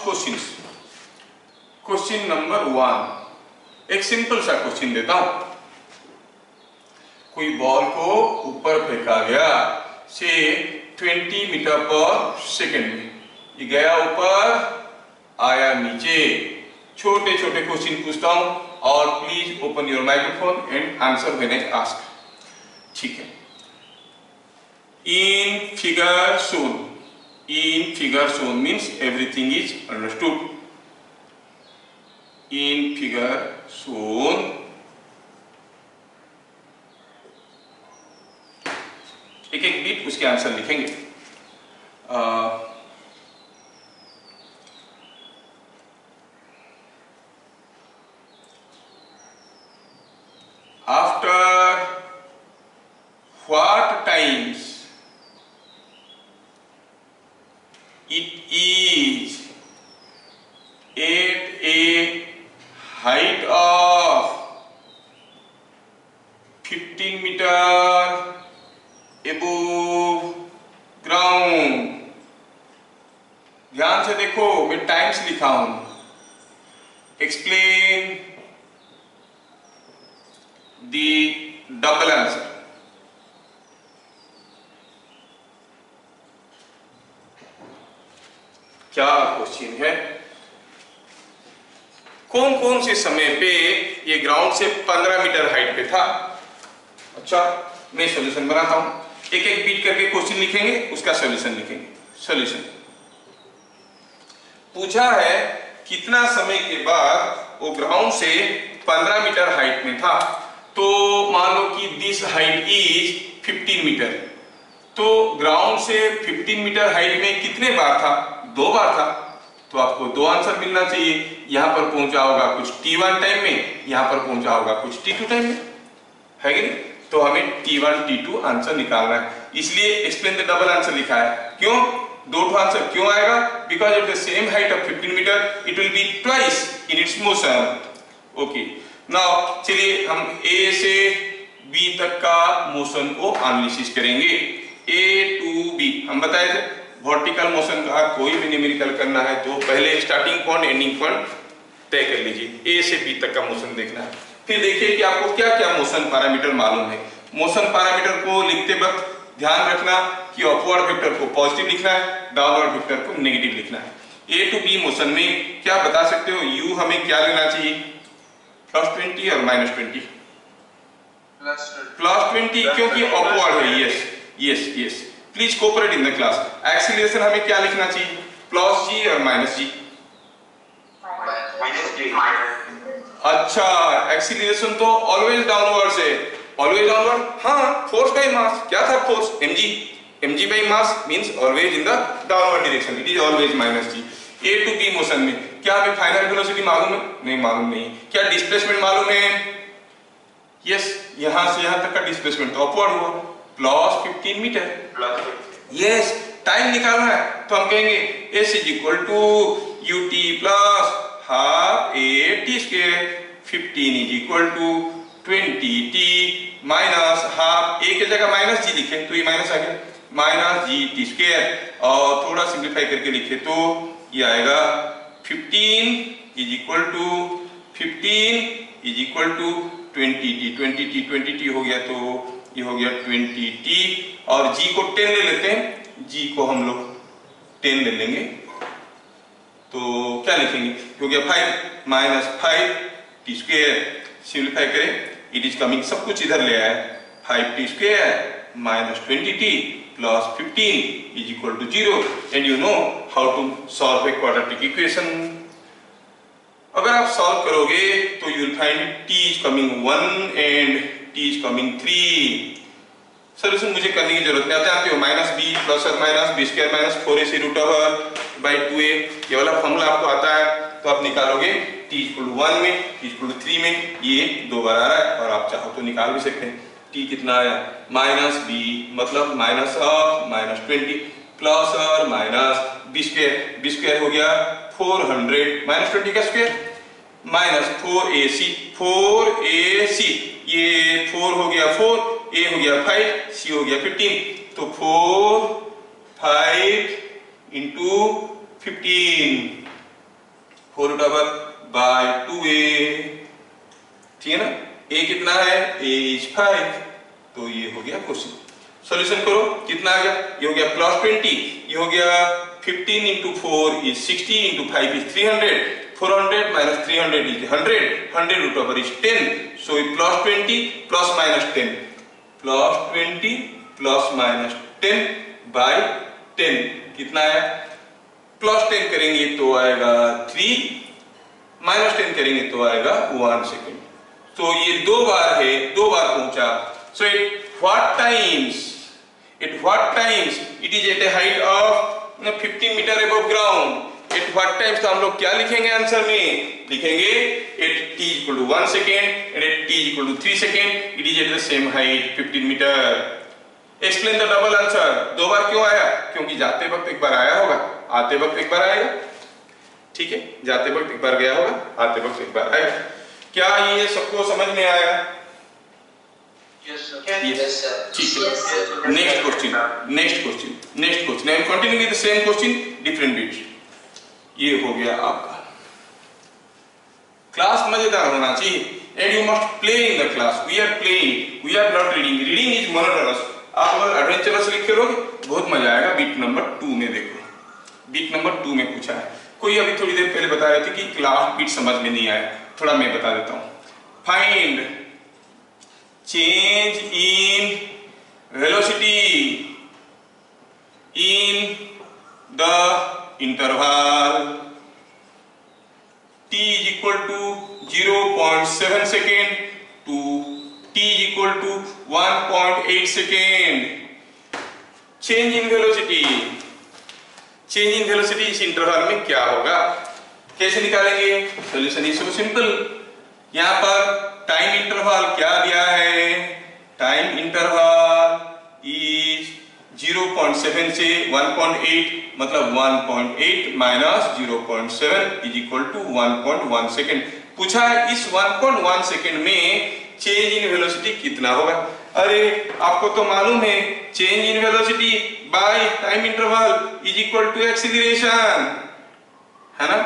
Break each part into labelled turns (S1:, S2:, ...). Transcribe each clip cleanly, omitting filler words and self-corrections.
S1: Questions. Question number 1, एक simple सा question देता हूं। कोई बॉल को ऊपर फेंका गया से 20 मीटर पर सेकेंड में, ये गया ऊपर आया नीचे। छोटे छोटे क्वेश्चन पूछता हूं और please open your microphone and answer when I ask. ठीक है। In figure shown means everything is understood. In figure shown, एक एक बीट उसके आंसर लिखेंगे। After what times it is at a height of 15 meter above ground। ध्यान से देखो, मैं टाइम्स लिखा हूं। Explain the double answer. क्या क्वेश्चन है? कौन कौन से समय पे ये ग्राउंड से 15 मीटर हाइट पे था? अच्छा, मैं सॉल्यूशन बनाता हूं। एक एक बीट करके क्वेश्चन लिखेंगे, उसका सॉल्यूशन लिखेंगे। सॉल्यूशन पूछा है कितना समय के बाद वो ग्राउंड से 15 मीटर हाइट में था। तो मान लो कि दिस हाइट इज 15 मीटर, तो ग्राउंड से 15 मीटर हाइट में कितने बार था? 2 बार था। तो आपको 2 आंसर मिलना चाहिए। यहां पर पहुंचा होगा कुछ t1 टाइम में, यहां पर पहुंचा होगा कुछ t2 टाइम में, है कि नहीं? तो हमें t1 t2 आंसर निकालना है, इसलिए एक्सप्लेन द डबल आंसर लिखा है। क्यों 2 आंसर क्यों आएगा? Because at the same height of 15 meter it will be twice in its motion. Okay, now चलिए हम A से B तक का मोशन को एनालिसिस करेंगे। A to B हम बताए थे, वर्टिकल मोशन का कोई भी न्यूमेरिकल करना है तो पहले स्टार्टिंग पॉइंट एंडिंग पॉइंट तय कर लीजिए। A से B तक का मोशन देखना है। फिर देखिए कि आपको क्या क्या मोशन पैरामीटर मालूम है। मोशन पैरामीटर को लिखते वक्त ध्यान रखना कि अपवर्ड वेक्टर को पॉजिटिव लिखना है, डाउनवर्ड वेक्टर को नेगेटिव लिखना है। A to B मोशन में क्या बता सकते हो? U हमें क्या लेना चाहिए? +20 और -20? +20 क्योंकि अपवर्ड है। Yes yes yes, please cooperate in the class. Acceleration हमें क्या लिखना चाहिए? +g और -g? अच्छा, एक्सीलरेशन तो ऑलवेज डाउनवर्ड है। Always downward? हाँ, फोर्स बाय मास। क्या था force? mg by mass means always in the downward direction, it is always -g। A to B motion में क्या हमें फाइनल वेलोसिटी मालूम है? नहीं मालूम नहीं। क्या डिस्प्लेसमेंट मालूम है? यस, यहां से यहां तक का डिस्प्लेसमेंट तो अपवर्ड हुआ, +15 मीटर। यस, टाइम निकालना है तो हम कहेंगे S = ut + ½ at²। 15 = 20t minus ½ A की जगह -g लिखे तो ये माइनस आ गया, -gt²। और थोड़ा सिंप्लीफाई करके लिखे तो ये आएगा 15 = 20t हो गया, तो ये हो गया 20t। और g को 10 ले लेते हैं, g को हम लोग 10 ले लेंगे तो क्या लिखेंगे? हो गया 5 - 5t²। सिंप्लीफाई करें, इट इज कमिंग, सब कुछ इधर ले आए, 5t² - 20t + 15 = 0। And you know how to solve a quadratic equation. अगर आप सॉल्व करोगे तो you will find t is coming 1 and t is coming 3। Solution मुझे करने की जरूरत नहीं, आप जानते हो -b ± b² - 4ac√2a। ये वाला फॉर्मूला आपको आता है तो आप निकालोगे t = 1 में, t = 3 में, ये 2 बार आ रहा है और आप चाहो तो निकाल भी सकते हैं। t कितना आया? -b मतलब -20 प्लस और माइनस b² हो गया 400 -20 का स्क्वायर -4ac ये 4 हो गया 4, a हो गया 5, c हो गया 15, तो 4 5 × 15 4 रूट ओवर बाय 2a, ठीक है ना। a कितना है, a इज 5, तो ये हो गया क्वेश्चन। सॉल्यूशन करो, कितना आ गया, ये हो गया +20, ये हो गया 15 into 4 is 60 into 5 is 300, 400 minus 300 is 100, 100 root over is 10, so +20 plus minus 10, +20 plus minus 10 by 10 कितना है, +10 करेंगे तो आएगा 3, माइनस 10 करेंगे तो आएगा 1 सेकेंड। तो ये 2 बार है, 2 बार पहुंचा। So at what times it is at a height of 15 metre above ground. At what times, तो हम लोग क्या लिखेंगे आंसर में, लिखेंगे at t equal to 1 second and at t equal to 3 second it is at the same height 15 metre. Explain the double answer. 2 बार क्यों आया, क्योंकि जाते वक्त एक बार आया होगा, आते वक्त एक बार आएगा, ठीक है, जाते वक्त एक बार गया होगा, आते वक्त एक बार आएगा। क्या ये सबको समझ में आया?
S2: Yes, sir.
S1: Yes,
S2: sir.
S1: ठीक है। Next question I am continuing with the same question, different bits. ये हो गया आपका। क्लास मजेदार होना चाहिए and you must play in the class. We are playing, we are not reading. Reading is monotonous. आप अगर एडवेंचरस लिख करोगे बहुत मजा आएगा। बीट नंबर 2 में देखो, बीट नंबर 2 में पूछा है। कोई अभी थोड़ी देर पहले बता रहे थे कि क्लास बीट समझ में नहीं आया, थोड़ा मैं बता देता हूं। Find change in velocity in the interval t is equal to 0.7 second to t is equal to 1.8 second। Change in velocity, change in velocity इस इंटरवल में क्या होगा, कैसे निकालेंगे? Solution is so simple. यहां पर टाइम इंटरवल क्या दिया है, टाइम इंटरवल इज 0.7 से 1.8, मतलब 1.8 minus 0.7 is equal to 1.1 second. पूछा है इस 1.1 सेकेंड में चेंज इन वेलोसिटी कितना होगा। अरे आपको तो मालूम है change in velocity by time interval is equal to acceleration, है ना।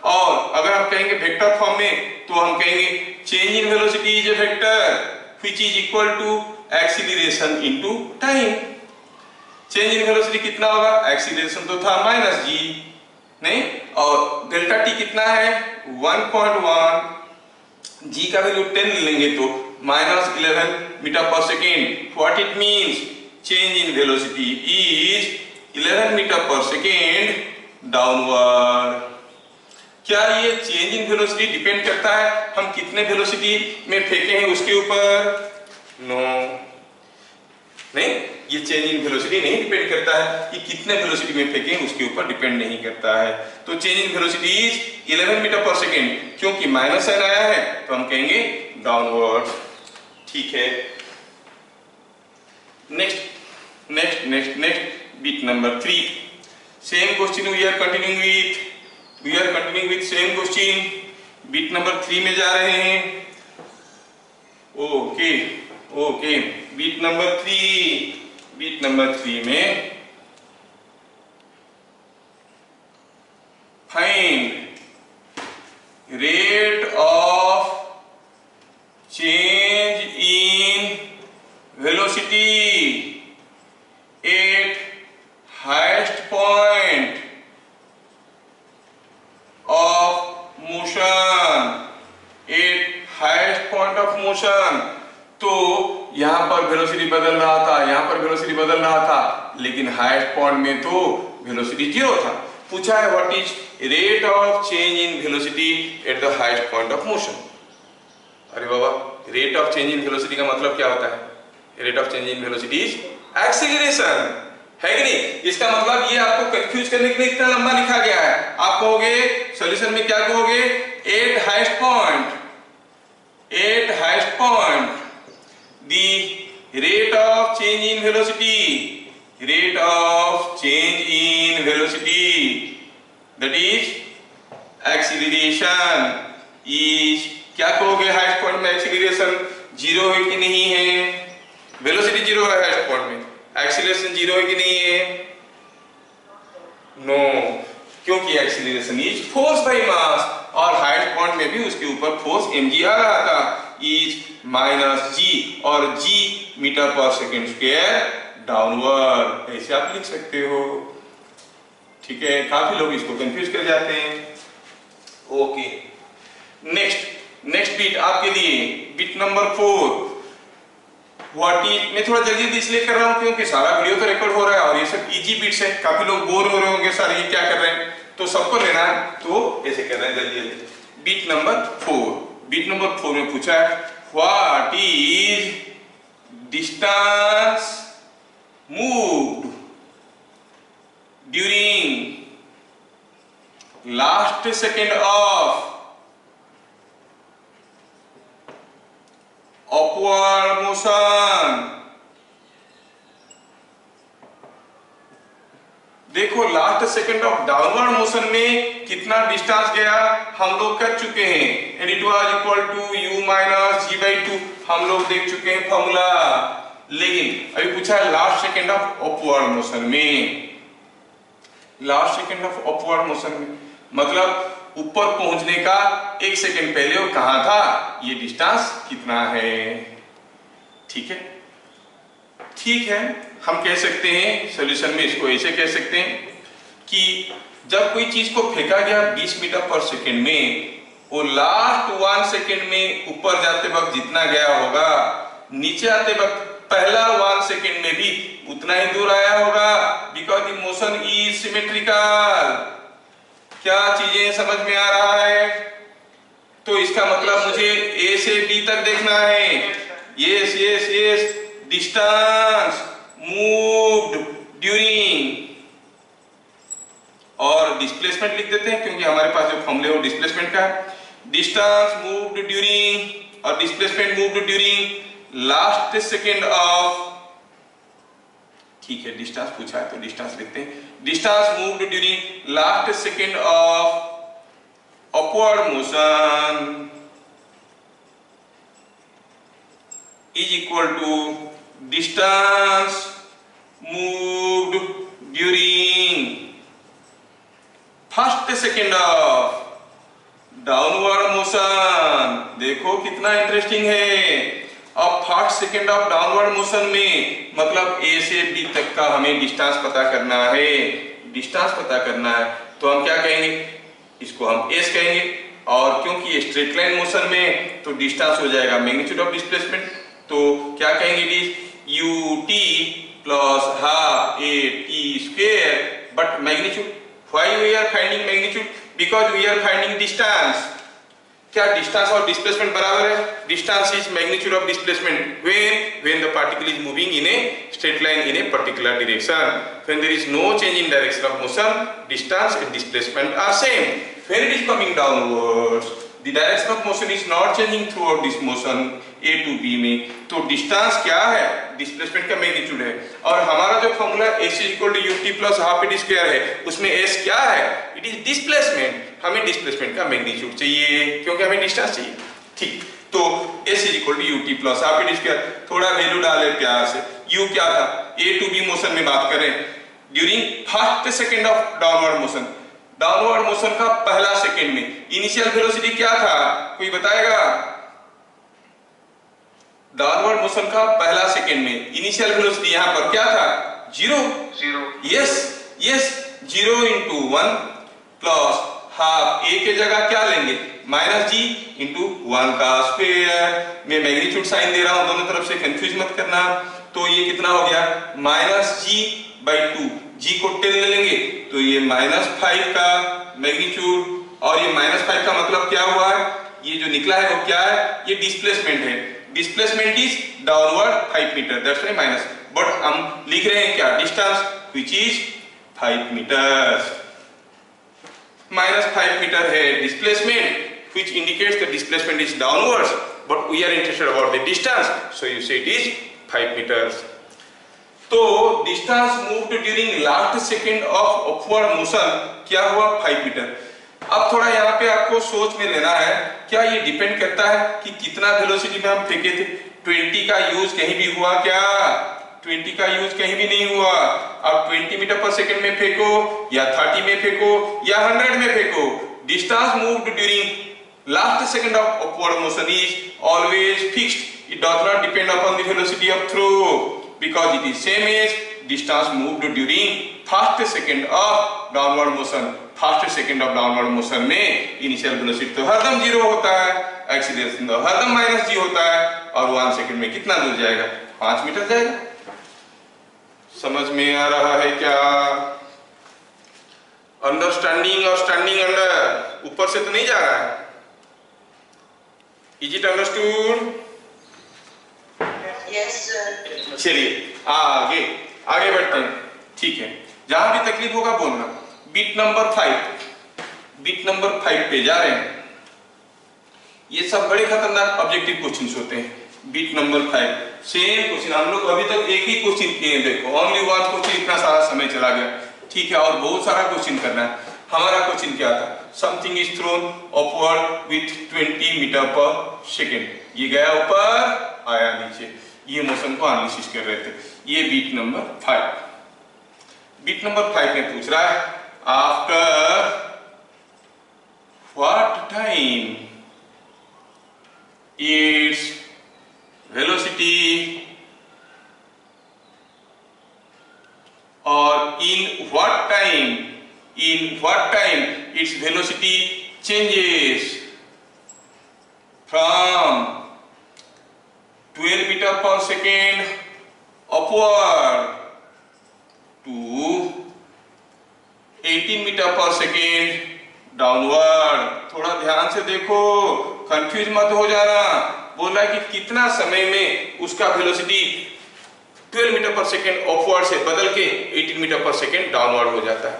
S1: और अगर हम कहेंगे वेक्टर फॉर्म में तो हम कहेंगे change in velocity is a vector which is equal to acceleration into time. Change in velocity कितना होगा, एक्सीलरेशन तो था माइनस जी, नहीं, और डेल्टा टी कितना है 1.1, जी का वैल्यू 10 लेंगे तो -11 meter per second. What it means, change in velocity is 11 meter per second downward. क्या ये चेंज इन वेलोसिटी डिपेंड करता है हम कितने वेलोसिटी में फेंके हैं उसके ऊपर? नो, नहीं, ये चेंज इन वेलोसिटी नहीं डिपेंड करता है कि कितने वेलोसिटी में फेंके उसके ऊपर डिपेंड नहीं करता है। तो change in velocity is 11 meter per second, क्योंकि माइनस साइन आया है तो हम कहेंगे डाउनवर्ड, ठीक है। Next bit number 3, same question we are continuing with same question. Bit number 3 में जा रहे हैं। ओके, बीट नंबर 3 में find rate of change in velocity eight highest point of motion, eight highest point of motion. तो यहां पर velocity बदल रहा था, यहां पर वेलोसिटी बदल रहा था, लेकिन हाईएस्ट पॉइंट में तो वेलोसिटी 0 था। पूछा है what is rate of change in velocity at the highest point of motion. अरे बाबा, rate of change in velocity का मतलब क्या होता है? Rate of change in velocity is acceleration, है कि नहीं? इसका मतलब ये आपको कंफ्यूज करने के लिए इतना लंबा लिखा गया है। आप कहोगे सॉल्यूशन में, क्या कहोगे, eight highest point the rate of change in velocity that is acceleration is, क्या कहोगे हाईएस्ट पॉइंट में एक्सीलरेशन 0 है कि नहीं है? वेलोसिटी 0 है हाईएस्ट पॉइंट में, एक्सीलरेशन 0 है कि नहीं है? नो, क्योंकि acceleration is force by mass, और हाईएस्ट पॉइंट में भी उसके ऊपर फोर्स mg आ रहा था, इज माइनस जी, और g metre per second square downward, ऐसे आप लिख सकते हो। ठीक है, काफी लोग इसको कंफ्यूज कर जाते हैं। ओके, नेक्स्ट बीट आपके लिए, बीट नंबर 4। व्हाट इज, मैं थोड़ा जल्दी इसलिए कर रहा हूं क्योंकि सारा वीडियो तो रिकॉर्ड हो रहा है और ये सब इजी बीट्स है। काफी लोग बोर हो रहे होंगे, सर ये क्या कर रहे हैं, तो सबको लेना है, तो ऐसे कर रहे हैं जल्दी जल्दी। बीट नंबर 4, बीट नंबर 4 में पूछा है what is distance moved during last second of upward motion. देखो last second of downward motion में कितना डिस्टेंस गया हम लोग कर चुके हैं, and it was equal to u minus g/2, हम लोग देख चुके हैं फॉर्मूला। लेकिन अभी पूछा है last second of upward motion में, last second of upward motion में मतलब ऊपर पहुंचने का 1 सेकेंड पहले वो कहां था, ये डिस्टेंस कितना है। ठीक है, ठीक है, हम कह सकते हैं सॉल्यूशन में इसको ऐसे कह सकते हैं कि जब कोई चीज को फेंका गया 20 मीटर पर सेकेंड में, वो लास्ट 1 सेकेंड में ऊपर जाते वक्त जितना गया होगा, नीचे आते वक्त पहला 1 सेकेंड में भी उतना ही दूर आया होगा, because the motion is symmetrical. क्या चीजें समझ में आ रहा है? तो इसका मतलब मुझे ए से बी तक देखना है। Yes yes yes, distance moved during, और डिस्प्लेसमेंट लिख देते हैं क्योंकि हमारे पास जो फॉर्मूला है वो डिस्प्लेसमेंट का है। डिस्टेंस मूव्ड ड्यूरिंग और displacement moved during last second of, ठीक है डिस्टेंस पूछा है तो डिस्टेंस लिखते हैं, distance moved during last second of upward motion is equal to distance moved during first second of downward motion. देखो कितना इंटरेस्टिंग है। अब first second of downward motion में मतलब ए से बी तक का हमें डिस्टेंस पता करना है, डिस्टेंस पता करना है, तो हम क्या कहेंगे, इसको हम एस कहेंगे, और क्योंकि ये स्ट्रेट लाइन मोशन में तो डिस्टेंस हो जाएगा मैग्नीट्यूड ऑफ डिस्प्लेसमेंट, तो क्या कहेंगे it ut plus half a t square, but magnitude, why we are finding magnitude, because we are finding distance. क्या डिस्टेंस और डिस्प्लेसमेंट बराबर है? Distance is magnitude of displacement when the particle is moving in a straight line in a particular direction. When there is no change in direction of motion, distance and displacement are same. When it is coming downwards, the direction of motion is not changing throughout this motion A to B में, तो distance क्या है, displacement का magnitude है। और हमारा जो formula s equal to ut plus half a square है, उसमें s क्या है, इट इज डिस्प्लेसमेंट। हमें डिस्प्लेसमेंट का मैग्नीट्यूड चाहिए क्योंकि हमें डिस्टेंस चाहिए। ठीक, तो s equal to ut plus half a square, थोड़ा वैल्यू डाले प्यार से। u क्या था, a टू b मोशन में बात करें during first second of downward motion, downward motion का पहला सेकेंड में इनिशियल वेलोसिटी क्या था, कोई बताएगा? डाउनवर्ड मोशन का पहला सेकेंड में इनिशियल वेलोसिटी यहाँ पर क्या था, 0। Yes yes, 0 into 1 plus half a के जगह क्या लेंगे, माइनस जी इंटू 1 का स्क्वायर। मैं मैग्नीट्यूड साइन दे रहा हूं, दोनों तरफ से कंफ्यूज मत करना। तो ये कितना हो गया, माइनस g/2, g को 10 ले लेंगे तो ये -5 का मैग्नीट्यूड, और ये -5 का मतलब क्या हुआ है, ये जो निकला है वो क्या है, ये डिस्प्लेसमेंट है। Displacement is downward 5 metre, that's why minus, but हम लिख रहे हैं क्या, distance which is 5 metre. -5 metre है displacement, which indicates the displacement is downwards, but we are interested about the distance, so you say it is 5 meters. तो distance moved during last second of upward motion क्या हुआ, 5 metre. अब थोड़ा यहाँ पे आपको सोच में लेना है, क्या ये डिपेंड करता है कि कितना वेलोसिटी में हम फेंके थे, 20 का यूज कहीं भी हुआ क्या, 20 का यूज कहीं भी नहीं हुआ। अब 20 मीटर पर सेकेंड में फेंको या 30 में फेंको या 100 में फेंको, distance moved during last second of upward motion is always fixed, it does not depend upon the velocity of throw because it is same as distance moved during first second of downward motion. First second of downward motion में initial velocity तो हरदम 0 होता है, acceleration तो हरदम -g होता है, और 1 सेकंड में कितना दूर जाएगा? 5 मीटर जाएगा। समझ में आ रहा है क्या? अंडरस्टैंडिंग और स्टैंडिंग अंडर, ऊपर से तो नहीं जा रहा है। Is it understood?
S2: Yes, sir.
S1: चलिए आगे आगे बढ़ते हैं। ठीक है, जहां भी तकलीफ होगा बोलना। बीट नंबर 5 पे जा रहे हैं। ये सब बड़े खतरनाक ऑब्जेक्टिव क्वेश्चंस होते हैं। बीट नंबर 5 सेम क्वेश्चन, हम लोग अभी तक एक ही क्वेश्चन किए हैं। देखो ओनली वन क्वेश्चन, इतना सारा समय चला गया। ठीक है, और बहुत सारा क्वेश्चन करना है। हमारा क्वेश्चन क्या था? Something is thrown upward with 20 metre per second. ये गया ऊपर, आया नीचे। ये मोशन को एनालिसिस कर रहे थे। ये बीट नंबर 5। बीट नंबर 5 में पूछ रहा है after what time its velocity और in what time its velocity changes from 12 metre per second upward to 18 metre per second downward. थोड़ा ध्यान से देखो, कंफ्यूज मत हो जाना। बोला कि कितना समय में उसका velocity 12 metre per second upward से बदल के 18 मीटर पर सेकेंड डाउनवर्ड हो जाता है।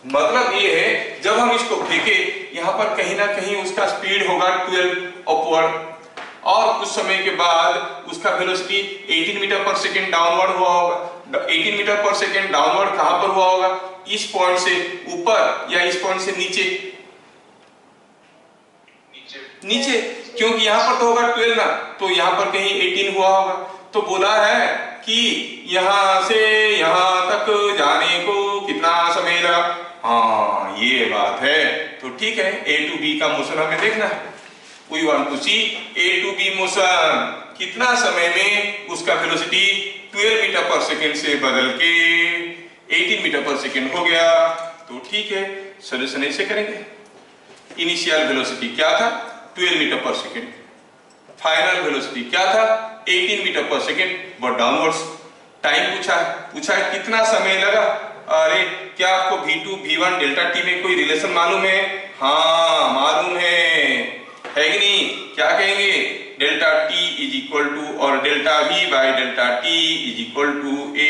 S1: मतलब ये है, जब हम इसको फेंके यहाँ पर कहीं ना कहीं उसका स्पीड होगा 12 अपवर्ड, और कुछ समय के बाद उसका velocity 18 metre per second downward हुआ होगा। 18 मीटर पर सेकेंड डाउनवर्ड कहां पर हुआ होगा? इस पॉइंट से ऊपर या इस पॉइंट से नीचे? नीचे, क्योंकि यहां पर तो होगा 12 ना, तो यहां पर कहीं 18 हुआ होगा। तो बोला है कि यहां से यहां तक जाने को कितना समय लगा? हाँ, ये बात है। तो ठीक है, A to B का मोशन हमें देखना है। We want to see A to B motion। कितना समय में उसका वेलोसिटी 12 मीटर पर सेकेंड से बदल के 18 मीटर पर सेकेंड हो गया। तो ठीक है, सोल्यूशन ऐसे करेंगे। इनिशियल वेलोसिटी क्या था? 12 metre per second. Final velocity क्या था? 18 metre per second, but downwards. Time पूछा है कितना समय लगा। अरे क्या आपको V2 V1 डेल्टा T में कोई रिलेशन मालूम है? हाँ मालूम है कि नहीं? क्या कहेंगे? Delta T is equal to, और delta V by delta T is equal to A,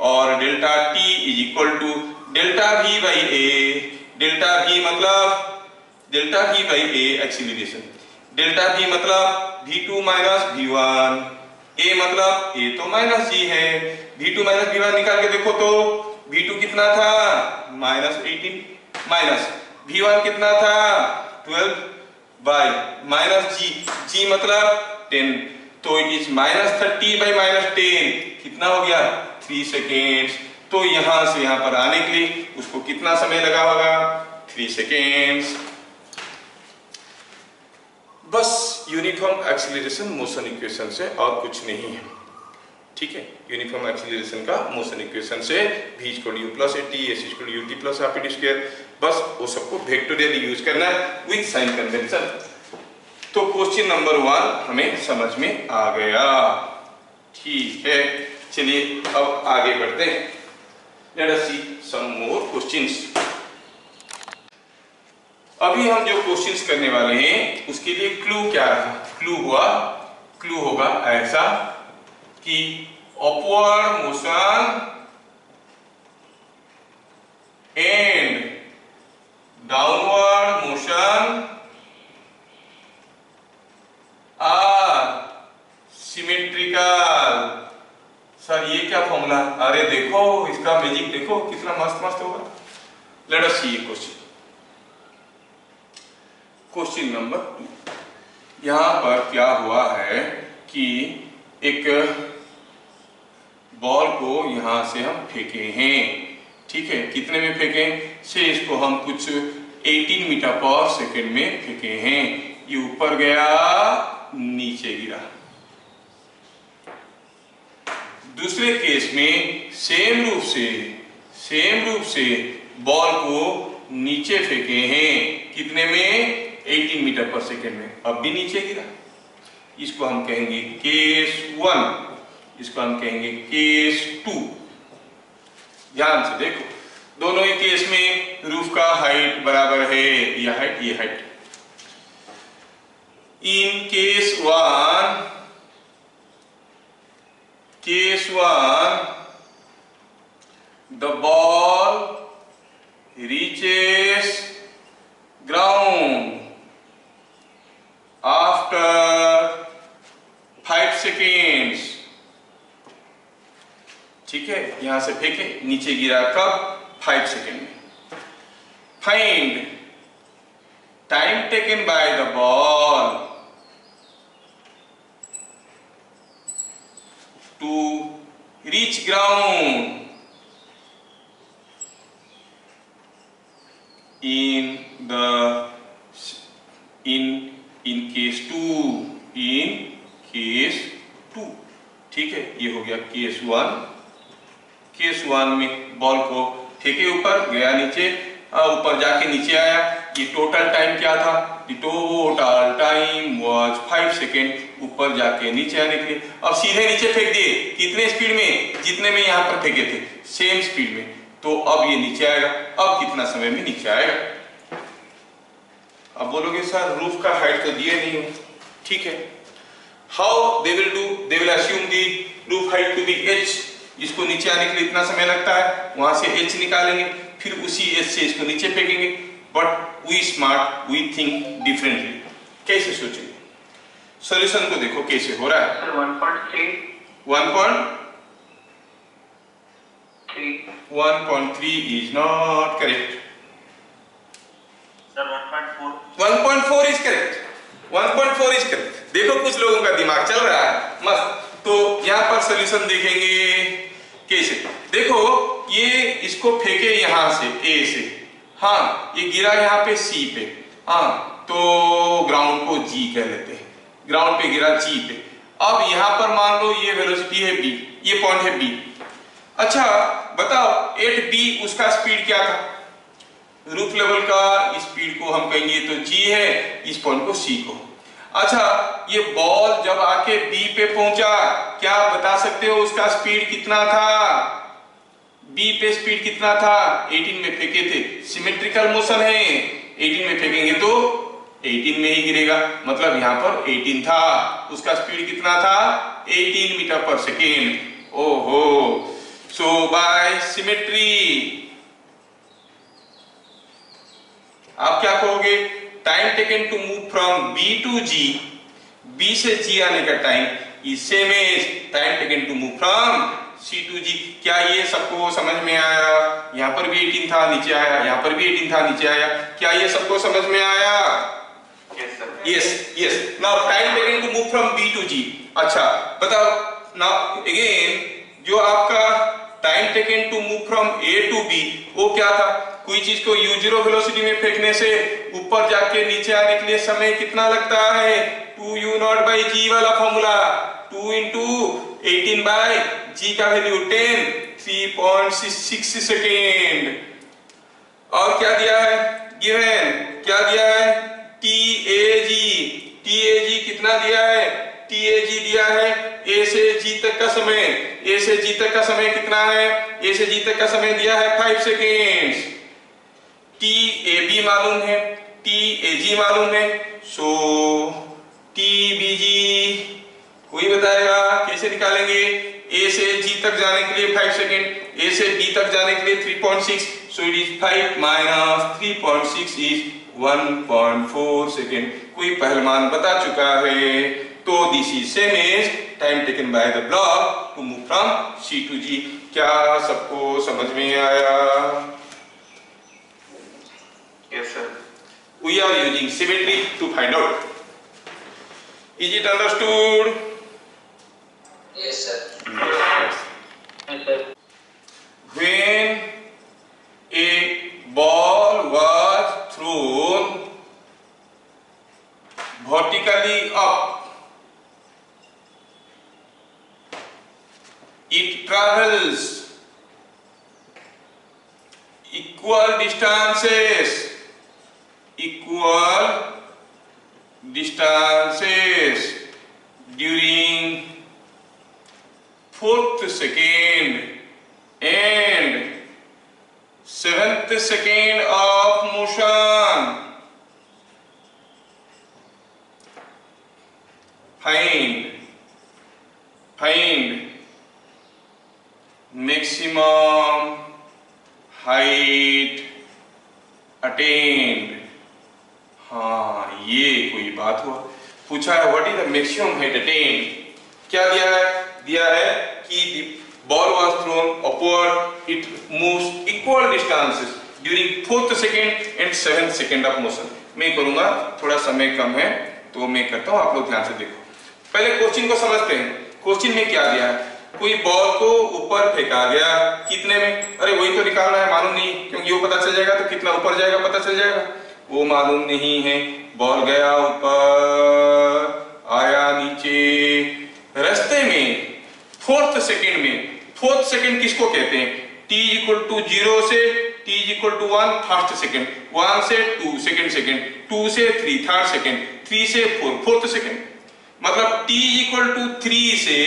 S1: और delta T is equal to delta V by A। Delta V मतलब delta V by A acceleration, delta V मतलब V2 minus V1, A मतलब A तो minus G है। V2 minus V1 निकाल के देखो तो V2 कितना था? -18, माइनस V1 कितना था? 12 बाई माइनस G मतलब 10, तो इट इज -30 बाई -10। कितना हो गया? 3 सेकेंड्स। तो यहां से यहां पर आने के लिए उसको कितना समय लगा होगा? 3 सेकेंड्स। बस यूनिफॉर्म एक्सीलरेशन मोशन इक्वेशन से और कुछ नहीं है। ठीक है, यूनिफॉर्म एक्सीलरेशन का मोशन इक्वेशन से v equal to u plus at, s equal to ut plus rp square, बस वो सबको वेक्टोरियल यूज करना है विद साइन कन्वेंशन। तो क्वेश्चन नंबर 1 हमें समझ में आ गया। ठीक है, चलिए अब आगे बढ़ते हैं। लेट अस सी सम मोर क्वेश्चंस। अभी हम जो क्वेश्चंस करने वाले हैं उसके लिए क्लू क्या रहा? क्लू होगा ऐसा कि upward motion and downward motion are symmetrical. Sir ये क्या फॉर्मूला? अरे देखो इसका मैजिक देखो कितना मस्त मस्त होगा। लेट अस सी क्वेश्चन नंबर 2। यहां पर क्या हुआ है कि एक बॉल को यहां से हम फेंके हैं, ठीक है। कितने में फेंके से इसको हम कुछ 18 मीटर पर सेकेंड में फेंके हैं। ये ऊपर गया, नीचे गिरा। दूसरे केस में सेम रूप से बॉल को नीचे फेंके हैं, कितने में 18 मीटर पर सेकेंड में, अब भी नीचे गिरा। इसको हम कहेंगे केस 1, इसको हम कहेंगे केस 2। ध्यान से देखो, दोनों ही केस में रूफ का हाइट बराबर है, यह हाइट ये height. In case 1 the ball reaches ground after 5 seconds, ठीक है। यहां से फेंके, नीचे गिरा कब, 5 सेकेंड में। Find time taken by the ball to reach ground in case 2, ठीक है। ये हो गया केस 1। केस 1 में बॉल को फेंके, ऊपर गया, नीचे, ऊपर जाके नीचे आया। ये टोटल टाइम क्या था, टोटल टाइम वाज 5 सेकेंड, ऊपर जाके नीचे आने के लिए। अब सीधे नीचे फेंक दिए, कितने स्पीड में, जितने में यहाँ पर फेंके थे, सेम स्पीड में। तो अब ये नीचे आएगा, अब कितना समय में नीचे आएगा। अब बोलोगे सर रूफ का हाइट तो दिए नहीं हो, ठीक है। How they will do, they will assume the roof height to be h। इसको नीचे आने के लिए इतना समय लगता है, वहां से h निकालेंगे, फिर उसी h से इसको नीचे फेंकेंगे। But we smart, we think differently. कैसे सोचेंगे, सॉल्यूशन को देखो कैसे हो रहा है। 1.3 is not correct.
S2: Sir, 1.4.
S1: 1.4 is correct. 1.4 is correct. देखो कुछ लोगों का दिमाग चल रहा है मस्त। तो यहाँ पर सॉल्यूशन देखेंगे कैसे। देखो ये इसको फेंके यहाँ से A से, हाँ ये गिरा यहाँ पे C पे, हाँ तो ग्राउंड को G कह लेते हैं, ग्राउंड पे गिरा G पे। अब यहाँ पर मान लो ये वेलोसिटी है B, ये पॉइंट है B। अच्छा बताओ एट B उसका स्पीड क्या था, रूफ लेवल का स्पीड को हम कहेंगे तो G है, इस पॉइंट को C को। अच्छा ये बॉल जब आके B पे पहुंचा, क्या बता सकते हो उसका स्पीड कितना था, B पे स्पीड कितना था, 18 में फेंके थे, सिमेट्रिकल मोशन है, 18 में फेंकेंगे तो 18 में ही गिरेगा, मतलब यहाँ पर 18 था, उसका स्पीड कितना था 18 मीटर पर सेकेंड। ओहो, सो बाय सिमेट्री आप क्या कहोगे, time taken to move from B to G, B से G आने का time is same as time taken to move from C to G। क्या ये सबको समझ में आया, यहाँ पर भी 18 था नीचे आया, यहाँ पर भी 18 था नीचे आया, क्या ये सबको समझ में आया? yes now time taken to move from B to G। अच्छा बताओ now again जो आपका time taken to move from A to B वो क्या था, कोई चीज को u0 वेलोसिटी में फेंकने से ऊपर जाके नीचे आने के लिए समय कितना लगता है, 2u0 by g वाला फॉर्मूला, 2 into 18 by g का वैल्यू 10, 3.6 सेकेंड। और क्या दिया है गिवन, क्या दिया है TAG, TAG कितना दिया है, TAG दिया है A से G तक का समय, A से G तक का समय कितना है, A से G तक का समय दिया है 5 सेकेंड्स। TAB मालूम है, TAG मालूम है, सो TBG कोई बताएगा कैसे निकालेंगे, A से G तक जाने के लिए 5 सेकेंड, A से B तक जाने के लिए 3.6, so it is 5 minus 3.6 is 1.4 second. कोई पहलवान बता चुका है, तो this is same as time taken by the block to move from C to G। क्या सबको समझ में आया?
S2: Yes sir.
S1: We are using symmetry to find out. Is it understood?
S2: Yes sir.
S1: Yes. ball was thrown vertically up. It travels equal distances during 4th second and 7th second of motion. Find maximum height attained. हाँ, ये कोई बात हुआ। पूछा है what is the maximum height attend. क्या दिया है कि ball was throne upward, it moves equal distances during 4th second and 7th second of motion. मैं करूंगा, थोड़ा समय कम है तो मैं करता हूं, आप लोग ध्यान से देखो। पहले क्वेश्चन को समझते हैं। क्वेश्चन में क्या दिया है, कोई बॉल को ऊपर फेंका गया, कितने में, अरे वही तो निकालना है, मालूम नहीं, क्योंकि वो पता चल जाएगा तो कितना ऊपर जाएगा पता चल जाएगा, वो मालूम नहीं है। बॉल गया ऊपर, आया नीचे, रास्ते में 4th सेकंड में, 4th सेकंड किसको कहते हैं, t = 0 से t = 1 फर्स्ट सेकंड, 1 से 2 सेकंड, 2 से 3 थर्ड सेकंड, 3 से 4 फोर्थ सेकंड। मतलब t = 3 से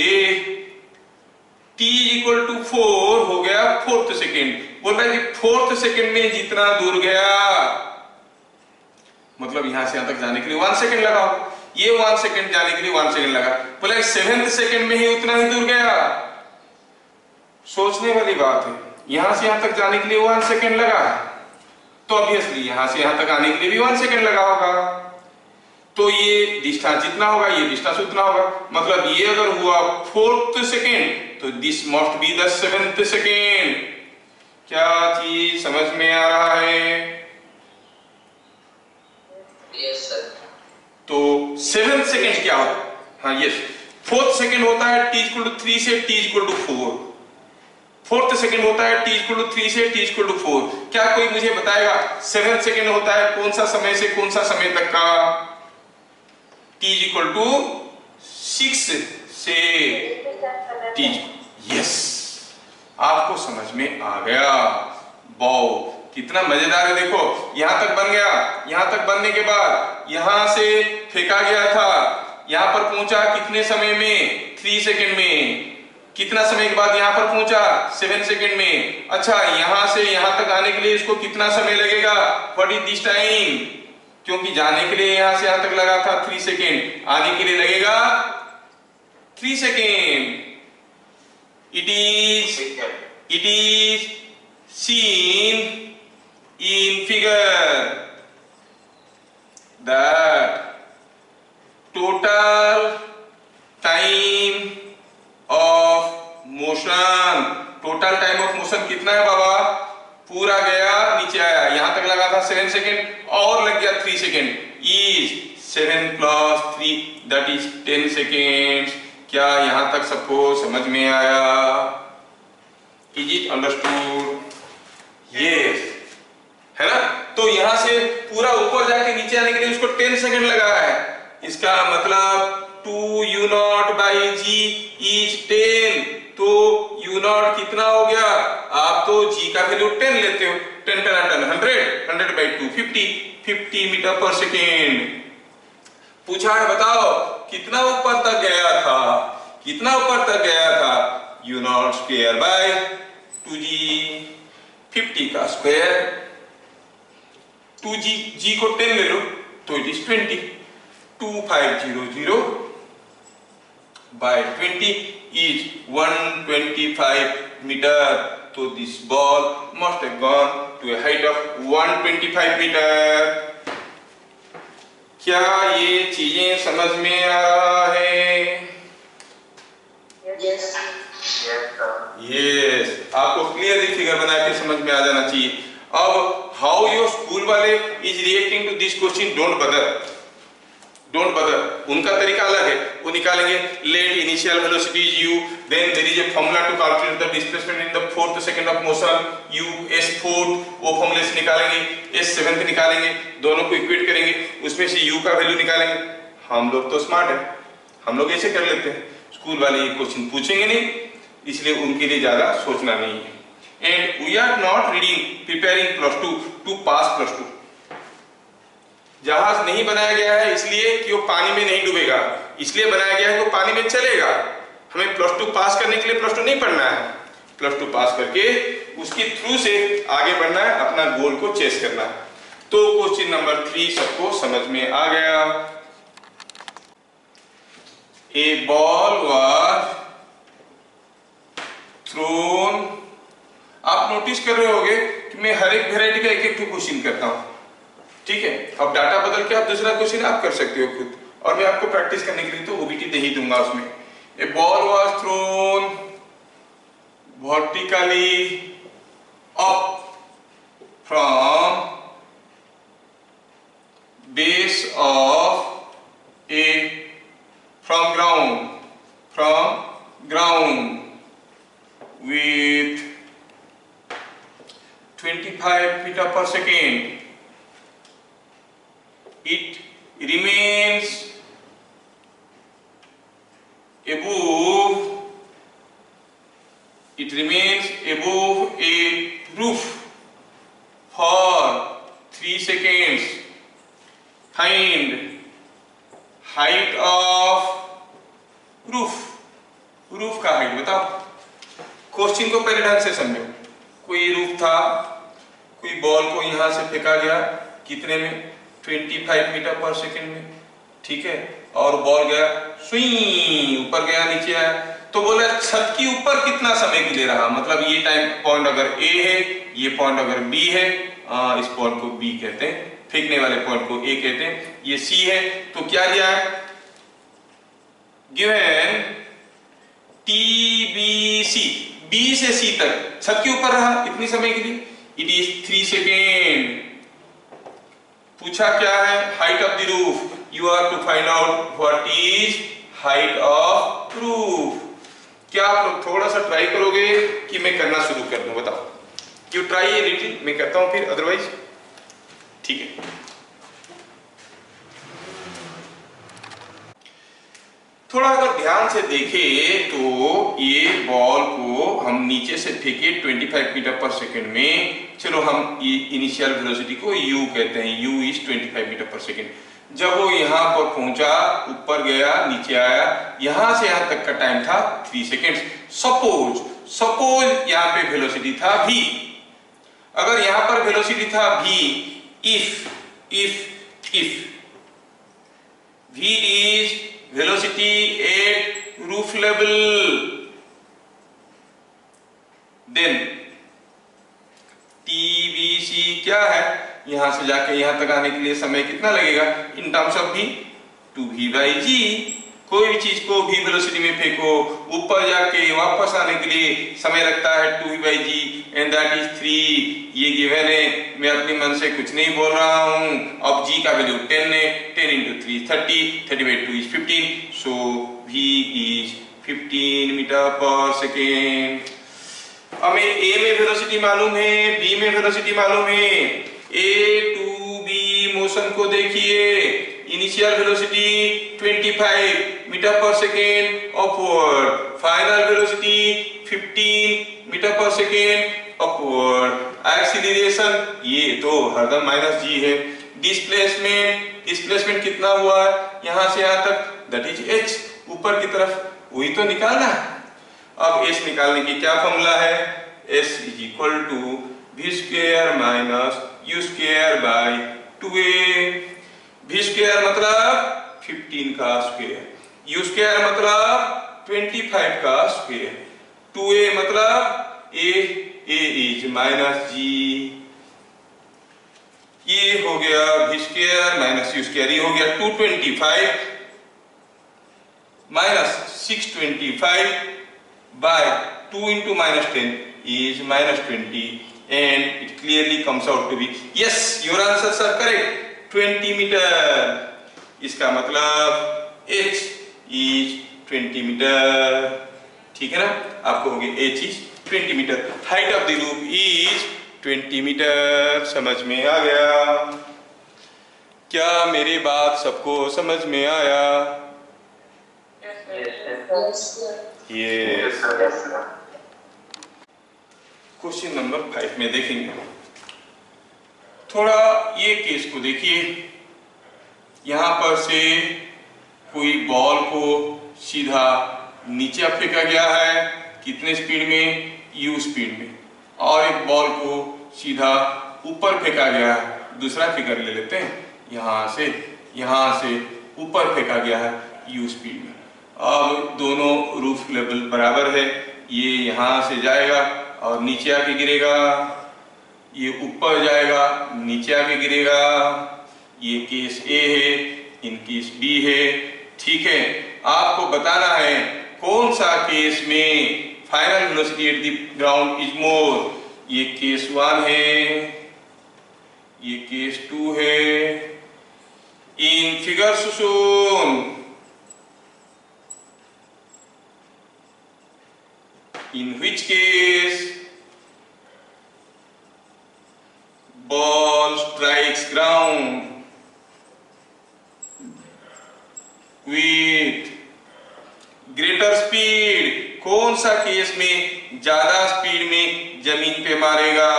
S1: t = 4 हो गया 4th सेकंड। बोल रहा है कि 4th सेकंड में जितना दूर गया, मतलब यहां से यहां तक जाने के लिए 1 सेकंड लगाओ, ये 1 सेकंड जाने के लिए 1 सेकंड लगा, बोला 7th सेकंड में ही उतना ही दूर गया। सोचने वाली बात है, यहां से यहां तक जाने के लिए 1 सेकंड लगा, तो ऑब्वियसली यहां से यहां तक आने के लिए भी 1 सेकंड लगा होगा, तो ये डिस्टेंस जितना होगा ये डिस्टेंस उतना होगा। मतलब ये अगर हुआ 4th सेकंड तो this must be the 7th second. क्या चीज समझ में आ रहा है?
S3: Yes sir.
S1: तो 7th सेकंड क्या होता है? हाँ यस, 4th सेकंड होता है t = 3 से t = 4, 4th सेकंड होता है t = 3 से t = 4। क्या कोई मुझे बताएगा 7th सेकंड होता है कौन सा समय से कौन सा समय तक का? t = 6 से t। यस, आपको समझ में आ गया। वाओ, कितना मजेदार है। देखो यहां तक बन गया, यहां तक बनने के बाद यहां से फेंका गया था, यहां पर पहुंचा कितने समय में? 3 सेकंड में। कितना समय के बाद यहां पर पहुंचा? 7 सेकंड में। अच्छा, यहां से यहां तक आने के लिए इसको कितना समय लगेगा? What is this time? क्योंकि जाने के लिए यहां से यहां तक लगा था 3 सेकंड, आने के लिए लगेगा 3 second. It is seen in figure that total time of motion, total time of motion कितना है बाबा? पूरा गया, नीचे आया, यहां तक लगा था 7 सेकंड और लग गया 3 second, is 7 + 3 that is 10 seconds। क्या यहां तक सबको समझ में आया? Is it understood? Yes, है ना? तो यहां से पूरा ऊपर जाके नीचे आने के लिए उसको 10 सेकंड लगा है। इसका मतलब 2u0/g is 10। तो u0 कितना हो गया? आप तो g का वैल्यू 10 लेते हो, 10 × 10 100/2 50 मीटर पर सेकेंड। पूछा है बताओ कितना ऊपर तक गया था? कितना ऊपर तक गया था? u0²/2g, 50 का स्क्वायर, 2g, g को 10 ले लो तो इट इज 20, 2500/20 is 125 मीटर। तो this ball must have gone to a height of 125 metre. क्या ये चीजें समझ में आ रहा है?
S3: यस
S1: यस, आपको क्लियरली फिगर बना के समझ में आ जाना चाहिए। अब हाउ योर स्कूल वाले is reacting to this question, don't bother, don't bother, उनका तरीका अलग है, वो निकालेंगे let initial velocity is u, then there is a formula to calculate the displacement in the fourth second of motion, u s fourth, वो फॉर्मूले से निकालेंगे, s सेवेंथ निकालेंगे, दोनों को इक्वेट करेंगे, उसमें से u का वैल्यू निकालेंगे। हम लोग तो स्मार्ट है, हम लोग ऐसे कर लेते हैं, स्कूल वाले ये क्वेश्चन पूछेंगे नहीं, इसलिए उनके लिए ज्यादा सोचना नहीं है। And we are not reading preparing +2 to pass +2। जहाज नहीं बनाया गया है इसलिए कि वो पानी में नहीं डूबेगा, इसलिए बनाया गया है कि वो पानी में चलेगा। हमें +2 पास करने के लिए +2 नहीं पढ़ना है, +2 पास करके उसके थ्रू से आगे बढ़ना है, अपना गोल को चेस करना है। तो क्वेश्चन नंबर 3 सबको समझ में आ गया। ए बॉल वाज थ्रोन। आप नोटिस कर रहे होंगे कि मैं हर एक वेराइटी का एक एक क्वेश्चन करता हूं, ठीक है। अब डाटा बदल के आप दूसरा क्वेश्चन आप कर सकते हो खुद, और मैं आपको प्रैक्टिस करने के लिए तो ओबीटी दे ही दूंगा उसमें। A ball was thrown vertically up from base of a from ground with 25 meter per second. It remains above a roof for 3 seconds. Find height of roof. Roof का हाइट बताओ। Question को पहले ढंग से समझो। कोई रूफ था, कोई बॉल को यहां से फेंका गया, कितने में? 25 मीटर पर सेकंड में, ठीक है। और बॉल गया स्विंग, ऊपर गया, नीचे आया। तो बोला छत के ऊपर कितना समय के ले रहा, मतलब ये टाइम पॉइंट अगर ए है, ये पॉइंट अगर बी है, इस पॉइंट को बी कहते हैं, फेंकने वाले पॉइंट को ए कहते हैं, ये सी है। तो क्या दिया है? गिवन TBC, B से C तक छत के ऊपर रहा इतनी समय के लिए, इट इज 3 सेकेंड। पूछा क्या है? Height of the roof. You are to find out what is height of roof. क्या आप लोग थोड़ा सा ट्राई करोगे कि मैं करना शुरू कर दूं? बताओ। यू ट्राई ए लिटिल, मैं करता हूं फिर, अदरवाइज ठीक है। थोड़ा अगर ध्यान से देखें तो ये बॉल को हम नीचे से फेंके 25 मीटर पर सेकंड में। चलो हम ये इनिशियल वेलोसिटी को u कहते हैं, u is 25 metre per second. जब वो यहाँ पर पहुंचा, ऊपर गया, नीचे आया, यहां से यहां तक का टाइम था 3 सेकेंड। सपोज यहाँ पे वेलोसिटी था v। अगर यहां पर वेलोसिटी था v, if v is velocity at roof level, then TBC क्या है? यहां से जाके यहां तक आने के लिए समय कितना लगेगा in terms of v? 2v/g। कोई भी चीज को v वेलोसिटी में फेंको, ऊपर जाके वापस आने के लिए समय लगता है 2v/g एंड दैट इज 3। ये गिवन है, मैं अपने मन से कुछ नहीं बोल रहा हूं। अब g का वैल्यू 10 है, 10 into 3 30, 30/2 is 15, so v is 15 metre per second. हमें a में वेलोसिटी मालूम है, b में वेलोसिटी मालूम है। a to b मोशन को देखिए, initial velocity 25 metre per second upward, final velocity 15 metre per second upward. Acceleration ये तो हरदम -g है। डिस्प्लेसमेंट कितना हुआ है यहां से यहां तक? दैट इज h, ऊपर की तरफ, वही तो निकालना है। अब h निकालने की क्या फॉर्मूला है? s is equal to v square minus u square by 2a। v square मतलब 15 का स्क्वायर, u स्क्वायर मतलब 25 का स्क्वायर, 2a मतलब a इज -g। ये हो गया v square minus u square, ये हो गया 225 minus 625 bye 2 into -10 is -20 and it clearly comes out to be, yes, your answers are correct, 20 metre. इसका मतलब h इज 20 मीटर। ठीक है ना, आपको हो गया h is 20 metre, height of the roof is 20 metre. समझ में आ गया? क्या मेरी बात सबको समझ में आया?
S2: Yes, sir.
S1: क्वेश्चन नंबर 5 में देखेंगे। थोड़ा ये केस को देखिए। यहां पर से कोई बॉल को सीधा नीचे फेंका गया है, कितने स्पीड में? u स्पीड में। और एक बॉल को सीधा ऊपर फेंका गया है, दूसरा फिगर ले लेते हैं, यहां से ऊपर फेंका गया है u स्पीड में। अब दोनों रूफ लेवल बराबर है, ये यहां से जाएगा और नीचे आके गिरेगा, ये ऊपर जाएगा नीचे आके गिरेगा। ये केस A है, इन केस B है। ठीक है, आपको बताना है कौन सा केस में final velocity at the ground is more. ये केस 1 है, ये केस 2 है। In figures shown, in which case ball strikes ground with greater speed। कौन सा केस में ज्यादा स्पीड में जमीन पे मारेगा,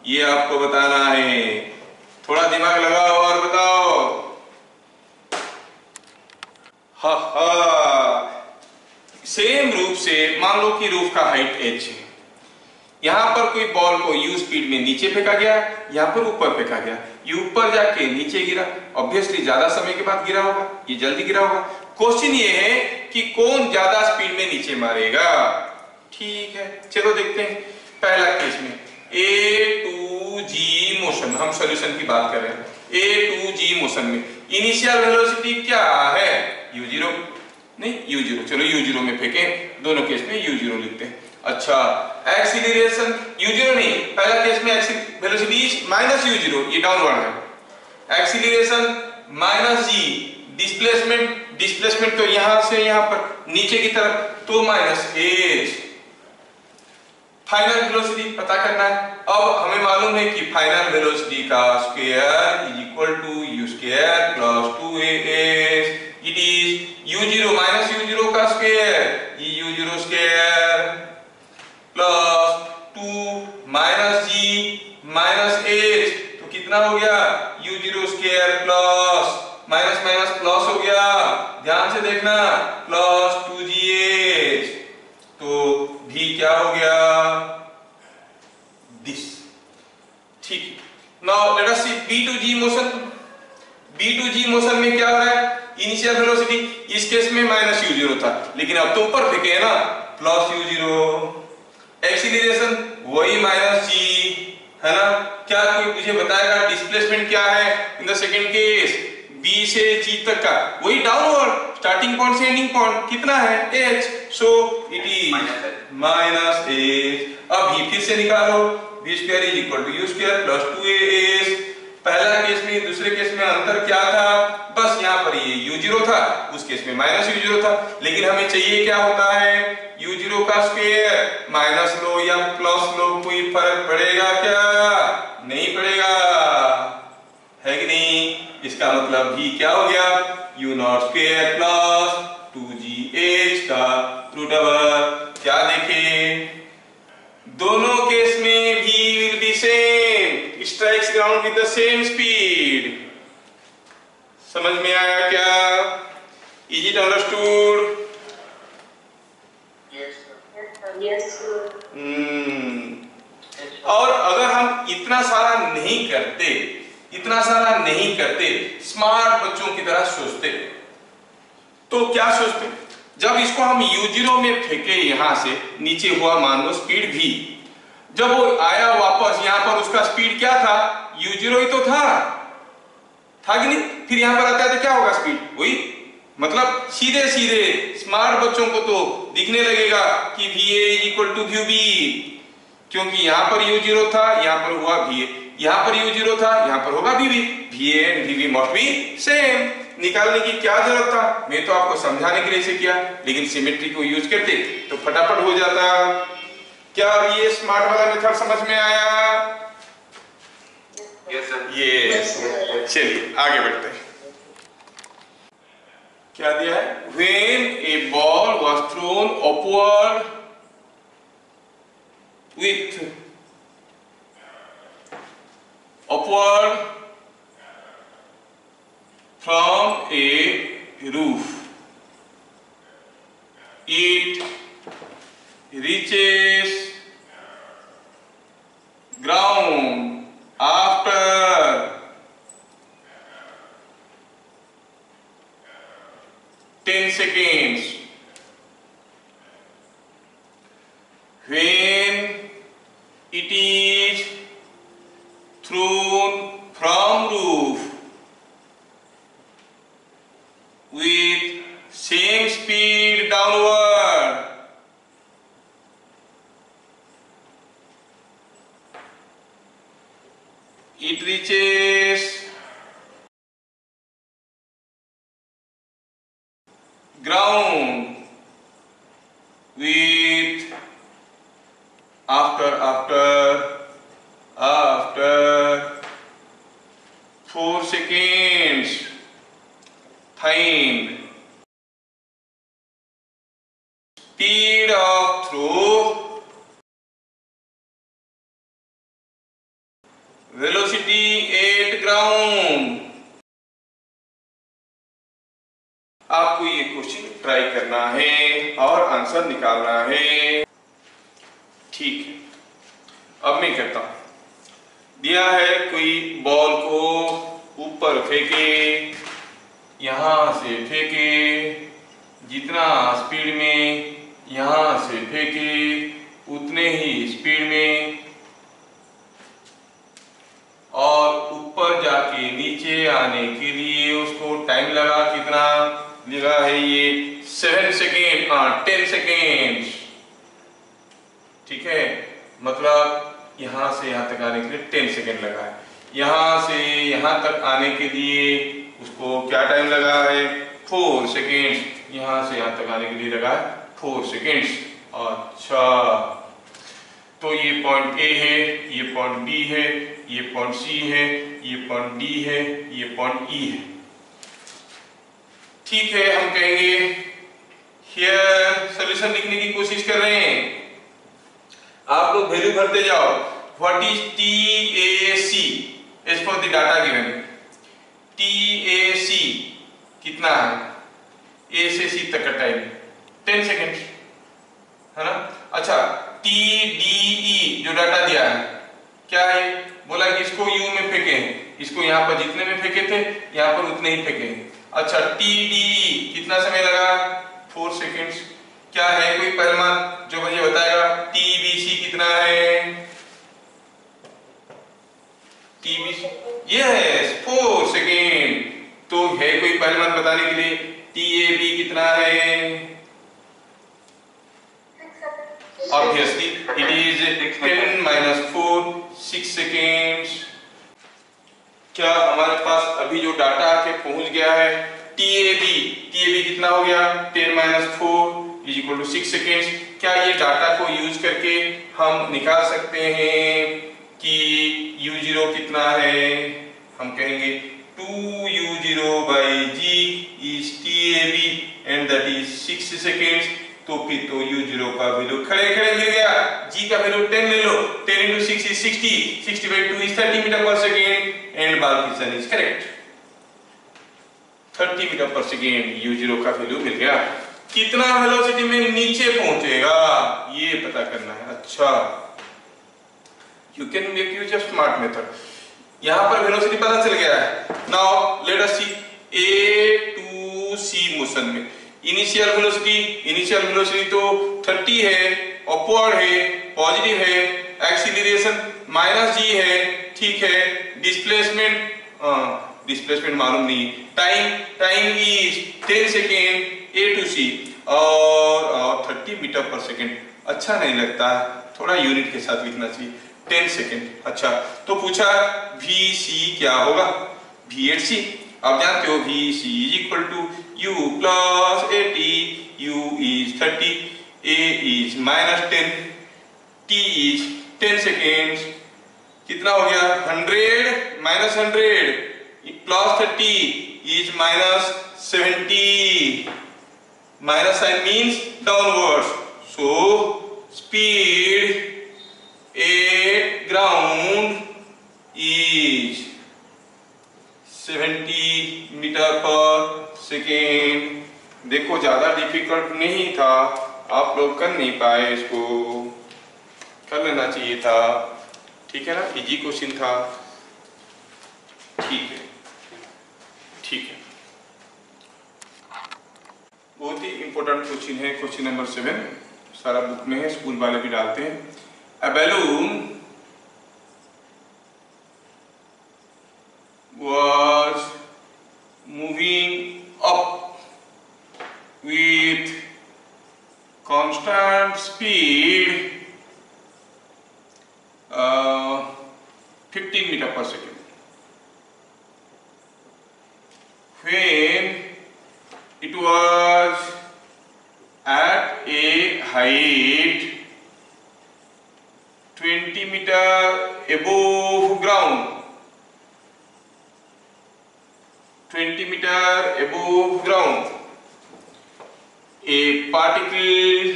S1: ये आपको बताना है। थोड़ा दिमाग लगाओ और बताओ। हा हा, सेम रूप से मान लो कि रूफ का हाइट h है, यहां पर कोई बॉल को u स्पीड में नीचे फेंका गया, यहां पर ऊपर फेंका गया, ये ऊपर जाके नीचे गिरा, ऑब्वियसली ज्यादा समय के बाद गिरा होगा, ये जल्दी गिरा होगा। क्वेश्चन ये है कि कौन ज्यादा स्पीड में नीचे मारेगा। ठीक है, चलो देखते हैं। पहला केस में A to G मोशन, हम सॉल्यूशन की बात कर रहे हैं। A to G मोशन में इनिशियल वेलोसिटी क्या है? u0 नहीं, u0, चलो u0 में फेंकें, दोनों केस में u0 लिखते हैं। अच्छा, एक्सीलरेशन u0 नहीं, पहला केस में वेलोसिटी माइनस u0, ये डाउनवर्ड है। एक्सीलरेशन माइनस g, डिस्प्लेसमेंट तो यहां से यहां पर नीचे की तरफ, तो माइनस h। फाइनल वेलोसिटी पता करना है। अब हमें मालूम है कि फाइनल वेलोसिटी का square is equal to u square plus 2as। It is u0 minus u0 का स्क्वायर, ये u0 square plus 2 minus g minus h, तो कितना हो गया? u0 square plus minus minus plus हो गया, ध्यान से देखना, प्लस 2gh, तो भी क्या हो गया? दिस। ठीक, now let us see B to G motion. B to G motion में क्या हो रहा है? इनिशियल वेलोसिटी इस केस में माइनस u0 था, लेकिन अब तो ऊपर फेंके है ना, प्लस u0। एक्सीलरेशन वही माइनस g है ना। क्या कोई मुझे बताएगा डिस्प्लेसमेंट क्या है in the second case? B से G तक का वही डाउनवर्ड, स्टार्टिंग पॉइंट से एंडिंग पॉइंट कितना है? h, so it is minus h। अब भी फिर से निकालो, v square is equal to u square plus 2as। पहला केस में दूसरे केस में अंतर क्या था? बस यहाँ पर ये u0 था, उस केस में माइनस u0 था, लेकिन हमें चाहिए क्या होता है? u0 का स्क्वायर। माइनस लो या प्लस लो, कोई फर्क पड़ेगा क्या? नहीं पड़ेगा, है कि नहीं? इसका मतलब भी क्या हो गया? u0 स्क्वायर प्लस 2gh का रूट ओवर। क्या देखें? दोनों केस में भी will be same, strikes ground with the same speed. समझ में आया क्या? Is it understood?
S2: Yes, sir.
S1: और अगर हम इतना सारा नहीं करते, स्मार्ट बच्चों की तरह सोचते, तो क्या सोचते? जब इसको हम u0 में फेंके, यहां से नीचे हुआ मान लो स्पीड v, जब वो आया वापस यहां पर उसका स्पीड क्या था? u0 ही तो था कि नहीं? फिर यहां पर आता है तो क्या होगा? स्पीड वही, मतलब सीधे सीधे स्मार्ट बच्चों को तो दिखने लगेगा कि va is equal to vb, क्योंकि यहां पर u0 था, यहां पर हुआ va, यहां पर u0 था, यहां पर होगा vb, va and vb must be same. निकालने की क्या जरूरत था, मैं तो आपको समझाने के लिए इसे किया, लेकिन सिमेट्री को यूज करते तो फटाफट हो जाता। क्या ये स्मार्ट वाला मेथड समझ में आया?
S3: Yes sir.
S1: यस। चलिए आगे बढ़ते हैं। क्या दिया है? When a ball was thrown upward from a roof, it reaches ground after 10 seconds. When it is thrown from roof with same speed downward, it reaches ground with after 4 seconds time. Speed of throw, velocity at ground. आपको ये question try करना है और answer निकालना है। ठीक है, अब मैं करता हूं। दिया है कोई बॉल को ऊपर फेंके, यहां से फेंके, जितना स्पीड में यहां से फेंके उतने ही स्पीड में, और ऊपर जाके नीचे आने के लिए उसको टाइम लगा, कितना लगा है ये 7 सेकेंड, 10 सेकेंड। ठीक है, मतलब यहां से यहां तक आने के लिए 10 सेकेंड लगा है। यहां से यहां तक आने के लिए उसको क्या टाइम लगा है? 4 सेकेंड। यहां से यहां तक आने के लिए लगा है 4 सेकेंड। अच्छा, तो ये पॉइंट ए है, ये पॉइंट बी है, ये पॉइंट सी है, ये पॉइंट डी है, ये पॉइंट ई है। ठीक है, हम कहेंगे हियर, सॉल्यूशन लिखने की कोशिश कर रहे हैं। आप लोग वैल्यू भरते जाओ। What is TAC as for the data given? TAC कितना है? A से C तक का टाइम 10 सेकेंड है ना। अच्छा, TDE जो डाटा दिया है क्या है? बोला कि इसको U में फेंके, इसको यहाँ पर जितने में फेंके थे यहाँ पर उतने ही फेंके। अच्छा, TDE कितना समय लगा? 4 सेकेंड्स। क्या है कोई पहलवान जो मुझे बताएगा? TBC कितना है? TBC yes 4 second. तो है कोई पहलवान बताने के लिए? TAB कितना है? Obviously it is 10 minus 4, 6 seconds। क्या हमारे पास अभी जो डाटा आके पहुंच गया है TAB कितना हो गया? 10 minus 4 is equal to 6 seconds। क्या ये डाटा को यूज करके हम निकाल सकते हैं कि U0 कितना है? हम कहेंगे 2U0 by G is TAB and that is 6 seconds। तो फिर तो U0 का वैल्यू खड़े खड़े मिल गया। G का वैल्यू 10 ले लो, 10 into 6 is 60, 60 by 2 is 30 metre per second and Balkishan is correct. 30 metre per second U0 का वैल्यू मिल गया। कितना वेलोसिटी में नीचे पहुंचेगा ये पता करना है। अच्छा, you can make use of smart method. यहां पर वेलोसिटी पता चल गया है। Now let us see A to C motion में इनिशियल वेलोसिटी तो 30 है, अपवर्ड है, पॉजिटिव है, एक्सीलरेशन -g है। ठीक है, डिस्प्लेसमेंट मालूम नहीं। Time is 10 second A to C और 30 मीटर पर सेकेंड। अच्छा नहीं लगता, थोड़ा यूनिट के साथ लिखना चाहिए। 10 सेकेंड। अच्छा, तो पूछा VC क्या होगा? V8C। आप जानते हो VC is equal to U plus AT, U is 30, A is -10, T is 10 seconds. कितना हो गया? 100 minus 100 plus 30 is -70। Minus sign means downwards, so speed at ground is 70 metre per second. देखो ज्यादा डिफिकल्ट नहीं था, आप लोग कर नहीं पाए, इसको कर लेना चाहिए था, ठीक है ना, इजी क्वेश्चन था। ठीक है, ठीक है, बहुत ही इंपॉर्टेंट क्वेश्चन है, क्वेश्चन नंबर 7, सारा बुक में है, स्कूल वाले भी डालते हैं। अ balloon was moving up with constant speed 15 meter per second. When it was at a height 20 meter above ground, 20 meter above ground, a particle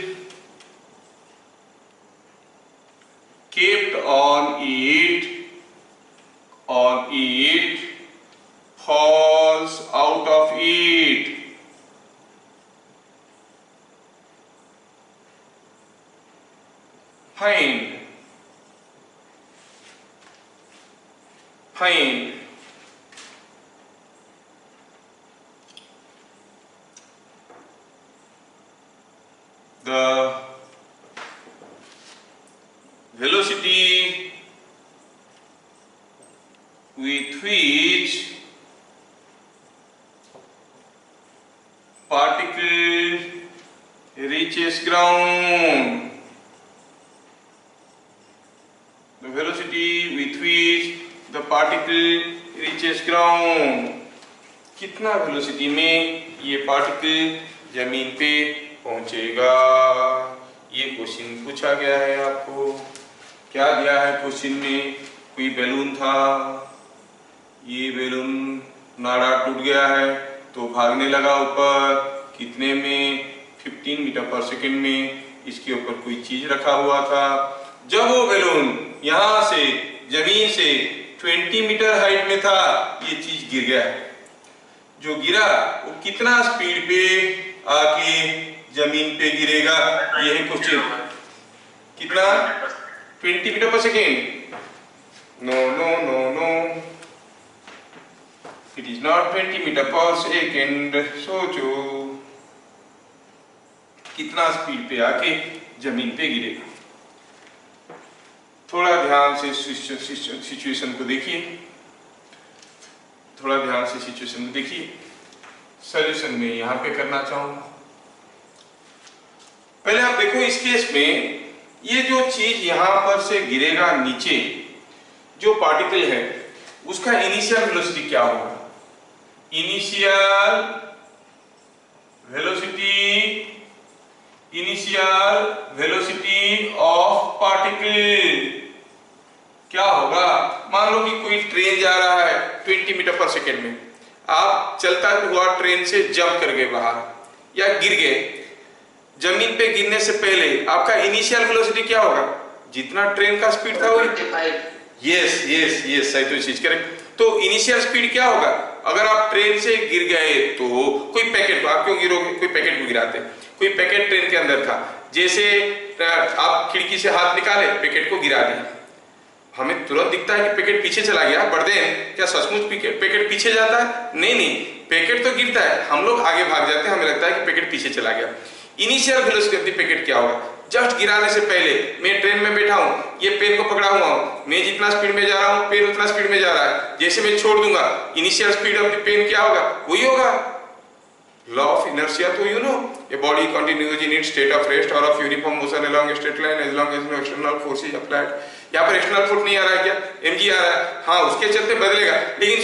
S1: kept on it falls out of it. Find the velocity with which particle reaches ground. The velocity with which the particle reaches ground. कितना velocity में ये particle जमीन पे पहुंचेगा, ये question पूछा गया है आपको। क्या दिया है क्वेश्चन में? कोई बैलून था, ये बैलून नाड़ा टूट गया है तो भागने लगा ऊपर, कितने में? 15 मीटर पर सेकंड में। इसके ऊपर कोई चीज रखा हुआ था। जब वो बैलून यहां से जमीन से 20 मीटर हाइट में था, ये चीज गिर गया। जो गिरा वो कितना स्पीड पे आके जमीन पे गिरेगा, ये है क्वेश्चन। कितना? 20 metre per second? No no no no, it is not 20 metre per second. सोचो कितना स्पीड पे आके जमीन पे गिरेगा। थोड़ा ध्यान से सिचुएशन को देखिए, थोड़ा ध्यान से सिचुएशन को देखिए। सॉल्यूशन में यहां पे करना चाहूंगा। पहले आप देखो इस केस में ये जो चीज यहां पर से गिरेगा नीचे, जो पार्टिकल है उसका इनिशियल वेलोसिटी क्या होगा? इनिशियल वेलोसिटी ऑफ पार्टिकल क्या होगा? मान लो कि कोई ट्रेन जा रहा है 20 मीटर पर सेकेंड में, आप चलता हुआ ट्रेन से जंप कर गए बाहर या गिर गए। जमीन पे गिरने से पहले आपका इनिशियल वेलोसिटी क्या होगा? जितना ट्रेन का स्पीड था वही। यस सही तो चीज करेक्ट। तो इनिशियल स्पीड क्या होगा? अगर आप ट्रेन से गिर गए तो कोई पैकेट, तो आप क्यों गिरोगे? कोई पैकेट को गिराते, कोई पैकेट ट्रेन के अंदर था, जैसे आप खिड़की से हाथ निकाले, पैकेट को गिरा दिया। हमें तुरंत दिखता है कि पैकेट पीछे चला गया, बढ़ते हैं क्या सचमुच पैकेट पीछे जाता है? नहीं, पैकेट तो गिरता है, हम लोग आगे भाग जाते हैं, हमें लगता है कि पैकेट पीछे चला गया। Initial velocity of the packet क्या होगा? जस्ट गिराने से पहले मैं ट्रेन में बैठा हूं, ये पेन को पकड़ा हुआ हूं, मैं जितना स्पीड में जा रहा हूं पेन उतना स्पीड में जा रहा है। जैसे मैं छोड़ दूंगा, initial speed of the pen क्या होगा? वही होगा, लॉ ऑफ इनर्शिया। तो you know a body continues in its state of rest और of uniform motion along a straight line as long as no external force is applied. यहाँ पर external force नहीं आ रहा है क्या? mg आ रहा है, हाँ उसके चलते बदलेगा। लेकिन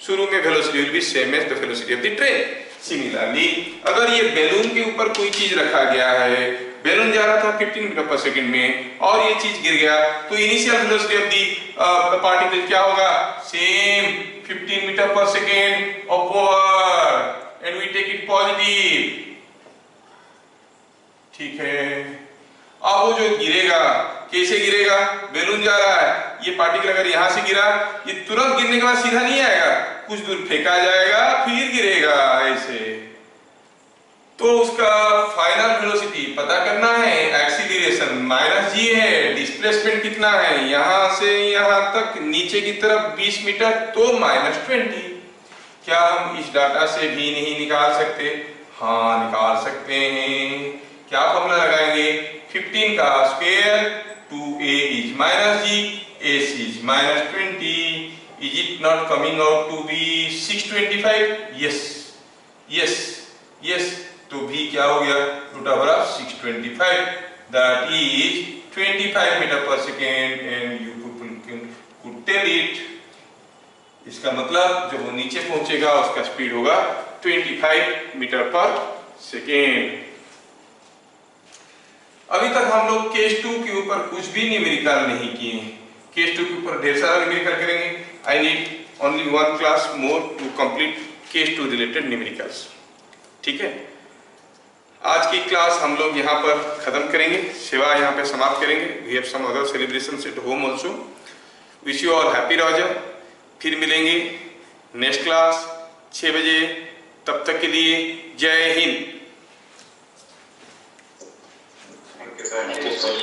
S1: शुरू में velocity will be same as the velocity of the train. Similarly अगर ये बैलून के ऊपर कोई चीज रखा गया है, बैलून जा रहा था 15 मीटर पर सेकंड में और ये चीज गिर गया, तो initial velocity of the particle क्या होगा? Same 15 metre per second upward, and we take it positive. ठीक है, अब वो जो गिरेगा कैसे गिरेगा? बैलून जा रहा है, ये पार्टिकल अगर यहां से गिरा, ये तुरंत गिरने के बाद सीधा नहीं आएगा, कुछ दूर फेंका जाएगा फिर गिरेगा ऐसे। तो उसका फाइनल वेलोसिटी पता करना है, एक्सीलरेशन माइनस जी है, डिस्प्लेसमेंट कितना है यहां से यहां तक नीचे की तरफ 20 मीटर, तो -20। क्या हम इस डाटा से भी नहीं निकाल सकते? हाँ निकाल सकते हैं। क्या फॉर्मूला लगाएंगे? 15 का square 2a is -g, s is -20, is it not coming out to be 625? Yes yes yes, तो भी क्या हो गया? √625, that is 25 metre per second, and you could tell it. इसका मतलब जब वो नीचे पहुंचेगा उसका स्पीड होगा 25 मीटर पर सेकेंड। अभी तक हम लोग केस 2 के ऊपर कुछ भी न्यूमेरिकल नहीं किए। केस 2 के ऊपर ढेर सारा न्यूमेरिकल करेंगे। I need only 1 class more to complete case 2 related numericals. ठीक है, आज की क्लास हम लोग यहाँ पर खत्म करेंगे, सेवा यहाँ पे समाप्त करेंगे। We have some other celebrations at home also. Wish you all happy Roger. फिर मिलेंगे नेक्स्ट क्लास 6 बजे। तब तक के लिए जय हिंद।
S2: Thank you, sir.